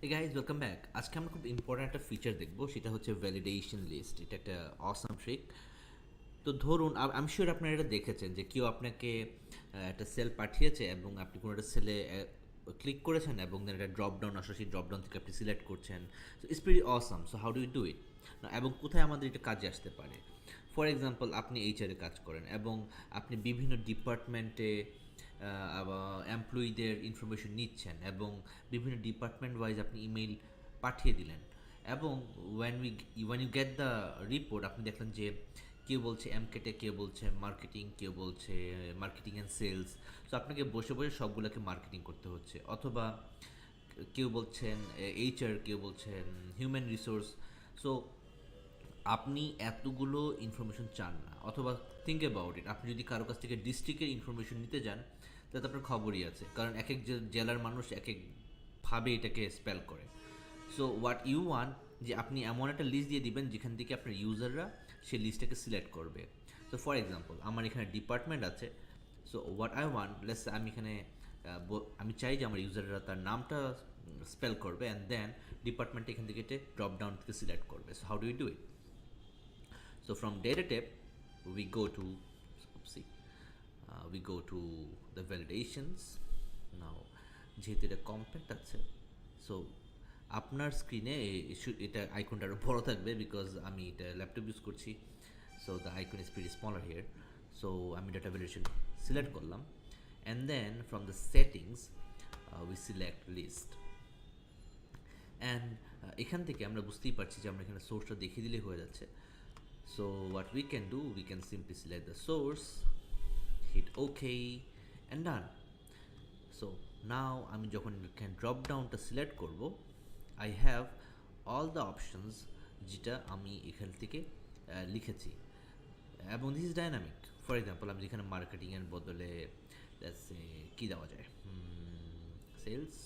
Hey guys, welcome back. আজকে আমরা খুব ইম্পর্ট্যান্ট একটা ফিচার দেখবো, সেটা হচ্ছে ভ্যালিডেশন লিস্ট। এটা একটা অসাম ট্রিক। তো ধরুন, আমি শিওর আপনারা এটা দেখেছেন যে কেউ আপনাকে একটা সেল পাঠিয়েছে এবং আপনি কোনো একটা সেলে ক্লিক করেছেন এবং দেন একটা ড্রপ ডাউন আসলে সেই ড্রপ ডাউন থেকে আপনি সিলেক্ট করছেন। So it's very awesome. So how do you do it এবং কোথায় আমাদের এটা কাজে আসতে পারে? ফর এক্সাম্পল, আপনি এইচআরে কাজ করেন এবং আপনি বিভিন্ন ডিপার্টমেন্টে এমপ্লয়ীদের ইনফরমেশন নিচ্ছেন এবং বিভিন্ন ডিপার্টমেন্ট ওয়াইজ আপনি ইমেইল পাঠিয়ে দিলেন এবং once you get the report, আপনি দেখলেন যে কেউ বলছে এমকেটে, কেউ বলছে মার্কেটিং, কেউ বলছে মার্কেটিং অ্যান্ড সেলস। সো আপনাকে বসে বসে সবগুলোকে মার্কেটিং করতে হচ্ছে, অথবা কেউ বলছেন এইচআর, কেউ বলছেন হিউম্যান রিসোর্স। সো আপনি এতগুলো ইনফরমেশন চান না, অথবা থিঙ্ক অ্যাবাউট ইট, আপনি যদি কারো কাছ থেকে ডিস্ট্রিক্টের ইনফরমেশন নিতে যান তাতে আপনার খবরই আছে, কারণ এক এক জেলার মানুষ এক একভাবে এটাকে স্পেল করে। সো হোয়াট ইউ ওয়ান্ট, যে আপনি এমন একটা লিস্ট দিয়ে দিবেন যেখান থেকে আপনার ইউজাররা সেই লিস্টটাকে সিলেক্ট করবে। সো ফর এক্সাম্পল, আমার এখানে ডিপার্টমেন্ট আছে। So what I want, let's আমি এখানে আমি চাই যে আমার ইউজাররা তার নামটা স্পেল করবে অ্যান্ড দেন ডিপার্টমেন্টটা এখান থেকে ড্রপ ডাউন থেকে সিলেক্ট করবে। So how do you do it? So from data tab, we go to oopsie, we go to the validations. Now যেহেতু এটা কম্প্যাক্ট আছে, সো আপনার স্ক্রিনে এটা আইকনটা আরও বড় থাকবে বিকজ আমি এটা ল্যাপটপ ইউজ করছি। So the icon is pretty smaller here. So আমি ডাটা ভ্যালিডেশন সিলেক্ট করলাম and then from the settings we select list and এখান থেকে আমরা বুঝতেই পারছি যে আমরা এখানে সোর্সটা দেখিয়ে দিলে হয়ে যাচ্ছে। So what we can do, we can simply select the source, hit OK and done. So now আমি যখন এখানে ড্রপ ডাউনটা সিলেক্ট করব, I have all the options যেটা আমি এখান থেকে লিখেছি, এবং this is dynamic. For example, আমি যেখানে মার্কেটিংয়ের বদলে কী দেওয়া যায়, সেলস,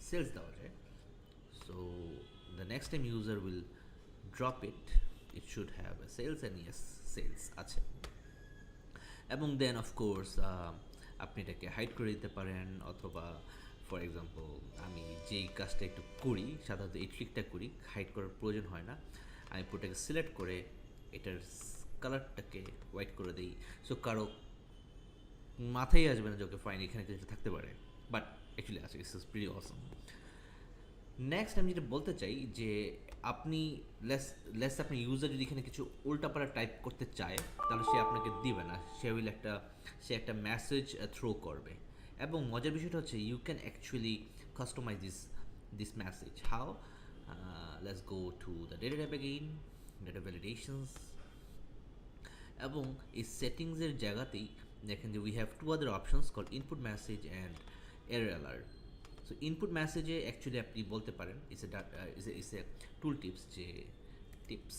সেলস দেওয়া যায়। So the next time user will drop it, it should have a sales, and yes, sales আছে। এবং দেন অফকোর্স আপনি এটাকে হাইড করে দিতে পারেন, অথবা ফর এক্সাম্পল আমি যেই কাজটা একটু করি, সাধারণত এই ট্রিকটা করি, হাইড করার প্রয়োজন হয় না। আমি পুরোটাকে সিলেক্ট করে এটার কালারটাকে হোয়াইট করে দিই। সো কারো মাথায় আসবে না যে ওকে ফাইন এখানে কিছু থাকতে পারে, বাট অ্যাকচুয়ালি আছে। It's is pretty Assam. Next আমি যেটা বলতে চাই যে আপনি লেস আপনি ইউজার যদি এখানে কিছু উল্টাপাল্টা টাইপ করতে চায় তাহলে সে আপনাকে দিবে না, সে একটা মেসেজ থ্রো করবে। এবং মজার বিষয়টা হচ্ছে you can actually customize this message. How? Let's go to the data tab again, data validations, এবং এই সেটিংসের জায়গাতেই দেখেন যে we have two other options call input message and error alert. So input মেসেজে অ্যাকচুয়ালি আপনি বলতে পারেন ইটস এ টুল টিপস, যে টিপস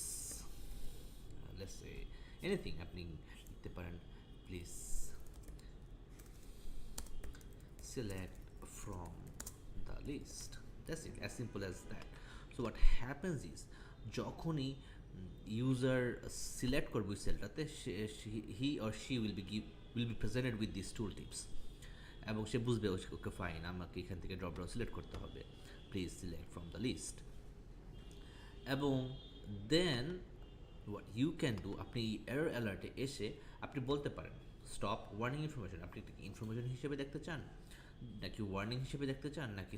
লেটস সে এনিথিং আপনি লিখতে পারেন, please select from the list. That's it, as simple as that. So what happens is, যখনই user select করবে ওই সেলটাতে, he or she will be presented with this tool tips, এবং সে বুঝবে ওকে ফাইন আমাকে এখান থেকে ড্রপ ডাউন সিলেক্ট করতে হবে, please select from the list. এবং then what you can do, আপনি এরর অ্যালার্টে এসে আপনি বলতে পারেন স্টপ ওয়ার্নিং ইনফরমেশন। আপনি ইনফরমেশন হিসেবে দেখতে চান, নাকি ওয়ার্নিং হিসেবে দেখতে চান, নাকি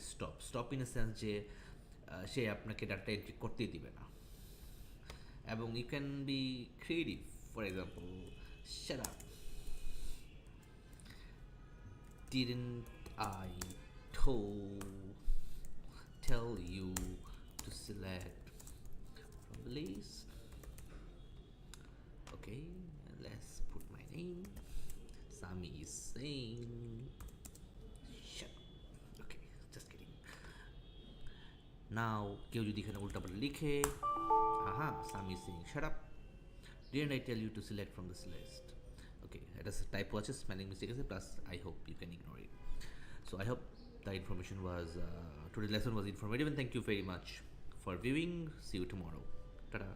স্টপ ইন এ সেন্স যে সে আপনাকে ডাটা এন্ট্রি করতেই দিবে না। এবং you can be creative, for example, shut up, didn't I tell you to select from the list? Okay, let's put my name. Sami is saying shut up. Okay, just kidding. Now কেউ যদি এখানে উল্টাপাল্টা লিখে, Sami is saying shut up, didn't I tell you to select from this list? Okay, it is typo আছে, spelling mistake আছে, plus I hope you can ignore it. So I hope the information was today's lesson was informative, and thank you very much for viewing. See you tomorrow. Ta-da.